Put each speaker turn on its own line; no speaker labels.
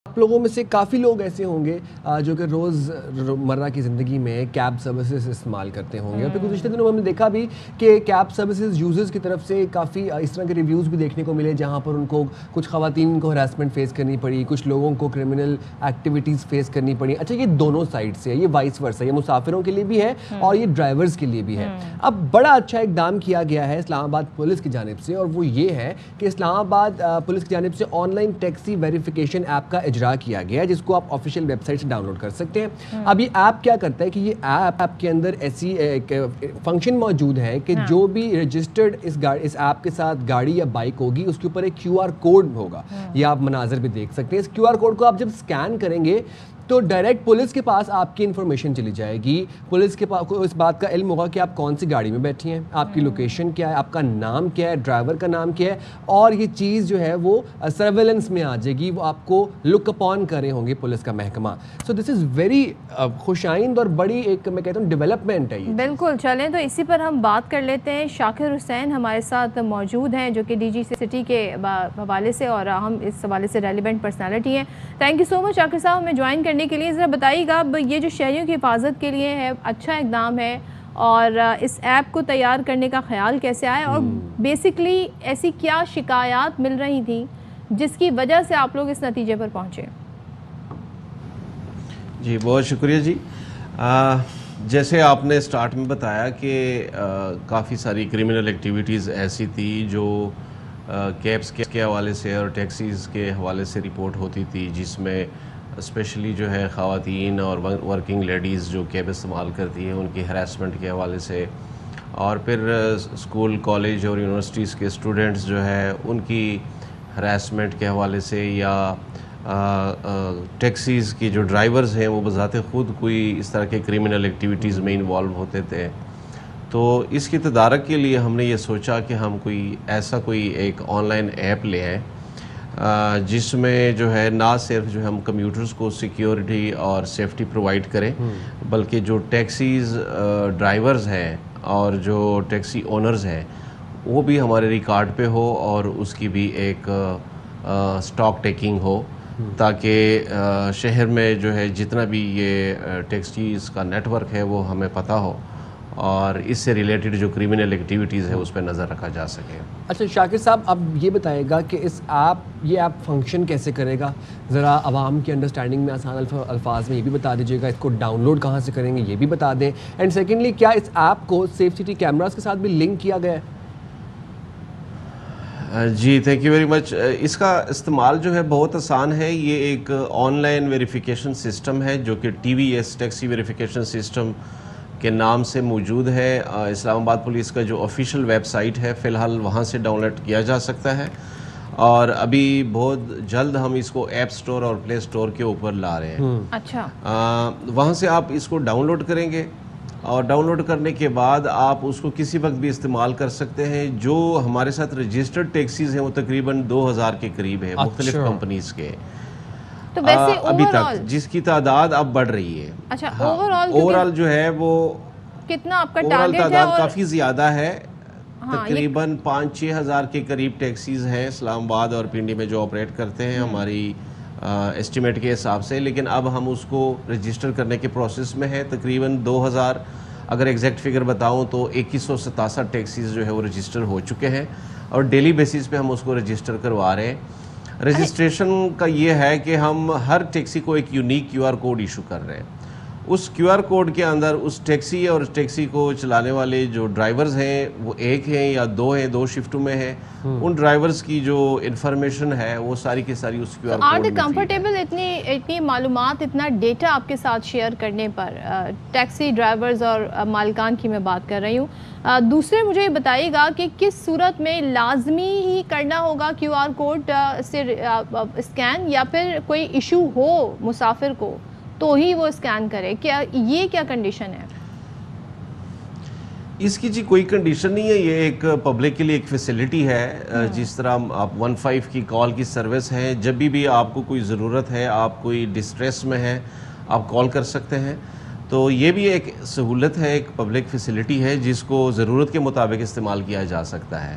آپ لوگوں میں سے کافی لوگ ایسے ہوں گے جو کہ روز مرہ کی زندگی میں کیب سروسز استعمال کرتے ہوں گے. اور پھر گزشتہ دنوں میں ہم نے دیکھا بھی کہ کیب سروسز یوزرز کی طرف سے کافی اس طرح کے ریویوز بھی دیکھنے کو ملے جہاں پر ان کو کچھ خواتین کو ہراسمنٹ فیس کرنی پڑی, کچھ لوگوں کو کرمنل ایکٹیویٹیز فیس کرنی پڑی. اچھا, یہ دونوں سائڈ سے ہے, یہ وائس ورسا, یہ مسافروں کے لیے بھی ہے اور یہ ڈرائیورز کے لیے بھی ہے. اب بڑا اچھا اقدام کیا گیا ہے اسلام آباد پولیس کی جانب سے, اور وہ یہ ہے کہ اسلام آباد پولیس کی جانب سے on line taxi verification app کا اجرا کیا گیا ہے جس کو آپ آفیشیل ویب سائٹ سے ڈاؤن لوڈ کر سکتے ہیں. اب یہ ایپ کیا کرتا ہے کہ یہ ایپ کے اندر ایسی فنکشن موجود ہے کہ جو بھی رجسٹرڈ اس ایپ کے ساتھ گاڑی یا بائک ہوگی اس کے اوپر ایک کیو آر کوڈ ہوگا. یہ آپ مناظر بھی دیکھ سکتے ہیں. اس کیو آر کوڈ کو آپ جب اسکین کریں گے تو ڈائریکٹ پولیس کے پاس آپ کی انفارمیشن چلی جائے گی. پولیس کے پاس اس بات کا علم ہوگا کہ آپ کون سی گاڑی میں بیٹھی ہیں, آپ کی لوکیشن کیا ہے, آپ کا نام کیا ہے, ڈرائیور کا نام کیا ہے, اور یہ چیز جو ہے وہ سرویلنس میں آ جائے گی. وہ آپ کو لک اپون کر رہے ہوں گے پولیس کا محکمہ. سو دس از ویری خوش آئند اور بڑی ایک میں کہتا ہوں ڈیولپمنٹ ہے یہ.
بالکل, چلیں تو اسی پر ہم بات کر لیتے ہیں. شاکر حسین ہمارے ساتھ موجود ہیں جو کہ ڈی جی سٹی کے حوالے سے, اور ہم اس حوالے سے ریلیونٹ پرسنالٹی ہیں. تھینک یو سو مچ شاکر صاحب ہمیں جوائن کرنے کے لیے. ذرا بتائیے گا اب یہ جو شہریوں کی حفاظت کے لیے ہے اچھا اقدام ہے, اور اس ایپ کو تیار کرنے کا خیال کیسے آیا, اور بیسکلی ایسی کیا شکایات مل رہی تھیں جس کی وجہ سے آپ لوگ اس نتیجے پر پہنچے؟
جی بہت شکریہ جی. جیسے آپ نے سٹارٹ میں بتایا کہ کافی ساری کرمنل ایکٹیویٹیز ایسی تھی جو کیبس کے حوالے سے اور ٹیکسیز کے حوالے سے رپورٹ ہوتی تھی, جس میں اسپیشلی جو ہے خواتین اور ورکنگ لیڈیز جو کیب استعمال کرتی ہیں ان کی ہراسمنٹ کے حوالے سے, اور پھر اسکول کالج اور یونیورسٹیز کے اسٹوڈنٹس جو ہے ان کی ہراسمنٹ کے حوالے سے, یا ٹیکسیز کی جو ڈرائیورز ہیں وہ بذات خود کوئی اس طرح کے کرمنل ایکٹیویٹیز میں انوالو ہوتے تھے. تو اس کی تدارک کے لیے ہم نے یہ سوچا کہ ہم کوئی ایک آن لائن ایپ لے آئیں جس میں جو ہے نہ صرف جو ہم کمیوٹرز کو سیکیورٹی اور سیفٹی پرووائڈ کریں, بلکہ جو ٹیکسیز ڈرائیورز ہیں اور جو ٹیکسی اونرز ہیں وہ بھی ہمارے ریکارڈ پہ ہو, اور اس کی بھی ایک سٹاک ٹیکنگ ہو, تاکہ شہر میں جو ہے جتنا بھی یہ ٹیکسیز کا نیٹ ورک ہے وہ ہمیں پتہ ہو, اور اس سے ریلیٹڈ جو کرمنل ایکٹیویٹیز ہے اس پہ نظر رکھا جا سکے.
اچھا شاکر صاحب, اب یہ بتائے گا کہ یہ ایپ فنکشن کیسے کرے گا, ذرا عوام کی انڈرسٹینڈنگ میں آسان الفاظ میں یہ بھی بتا دیجیے گا. اس کو ڈاؤن لوڈ کہاں سے کریں گے یہ بھی بتا دیں. اینڈ سیکنڈلی, کیا اس ایپ کو سیف سٹی کیمراز کے ساتھ بھی لنک کیا گیا ہے؟
جی تھینک یو ویری مچ. اس کا استعمال جو ہے بہت آسان ہے. یہ ایک آن لائن ویریفیکیشن سسٹم ہے جو کہ T V S taxi verification system کے نام سے موجود ہے. اسلام آباد پولیس کا جو آفیشیل ویب سائٹ ہے فی الحال وہاں سے ڈاؤن لوڈ کیا جا سکتا ہے, اور ابھی بہت جلد ہم اس کو ایپ سٹور اور پلے سٹور کے اوپر لا رہے ہیں.
اچھا,
وہاں سے آپ اس کو ڈاؤن لوڈ کریں گے, اور ڈاؤن لوڈ کرنے کے بعد آپ اس کو کسی وقت بھی استعمال کر سکتے ہیں. جو ہمارے ساتھ رجسٹرڈ ٹیکسیز ہیں وہ تقریباً 2000 کے قریب ہے مختلف کمپنیز کے.
تو ویسے
ابھی تک جس کی تعداد اب بڑھ رہی ہے.
اچھا,
اوور آل جو ہے وہ
کتنا آپ کا
اوور آل
ٹارگٹ ہے؟
تعداد کافی زیادہ ہے, تقریباً 5-6 ہزار کے قریب ٹیکسیز ہیں اسلام آباد اور پنڈی میں جو آپریٹ کرتے ہیں ہماری اسٹیمیٹ کے حساب سے. لیکن اب ہم اس کو رجسٹر کرنے کے پروسیس میں ہیں. تقریباً 2000 اگر ایگزیکٹ فگر بتاؤں تو 2167 ٹیکسیز جو ہے وہ رجسٹر ہو چکے ہیں, اور ڈیلی بیسس پہ ہم اس کو رجسٹر کروا رہے ہیں. رجسٹریشن کا یہ ہے کہ ہم ہر ٹیکسی کو ایک unique Q R code issue کر رہے ہیں. اس کیو آر کوڈ کے اندر اس ٹیکسی اور ٹیکسی کو چلانے والے جو ڈرائیورز ہیں وہ ایک ہیں یا دو ہیں, 2 شفٹوں میں ہیں, ان ڈرائیورز کی جو انفارمیشن ہے وہ ساری کی ساری اس کیو آر کوڈ میں.
کمفرٹیبل اتنی معلومات, اتنا ڈیٹا آپ کے ساتھ شیئر کرنے پر, ٹیکسی ڈرائیورز اور مالکان کی میں بات کر رہی ہوں. دوسرے مجھے یہ بتائیے گا کہ کس صورت میں لازمی ہی کرنا ہوگا کیو آر کوڈ سے اسکین, یا پھر کوئی ایشو ہو مسافر کو تو ہی وہ اسکین کرے؟ یہ کیا کنڈیشن ہے
اس کی؟ جی کوئی کنڈیشن نہیں ہے, یہ ایک پبلک کے لیے ایک فیسلٹی ہے. جس طرح آپ 15 کی کال کی سروس ہے, جب بھی آپ کو کوئی ضرورت ہے, آپ کوئی ڈسٹریس میں ہیں, آپ کال کر سکتے ہیں. تو یہ بھی ایک سہولت ہے, ایک پبلک فیسلٹی ہے جس کو ضرورت کے مطابق استعمال کیا جا سکتا ہے.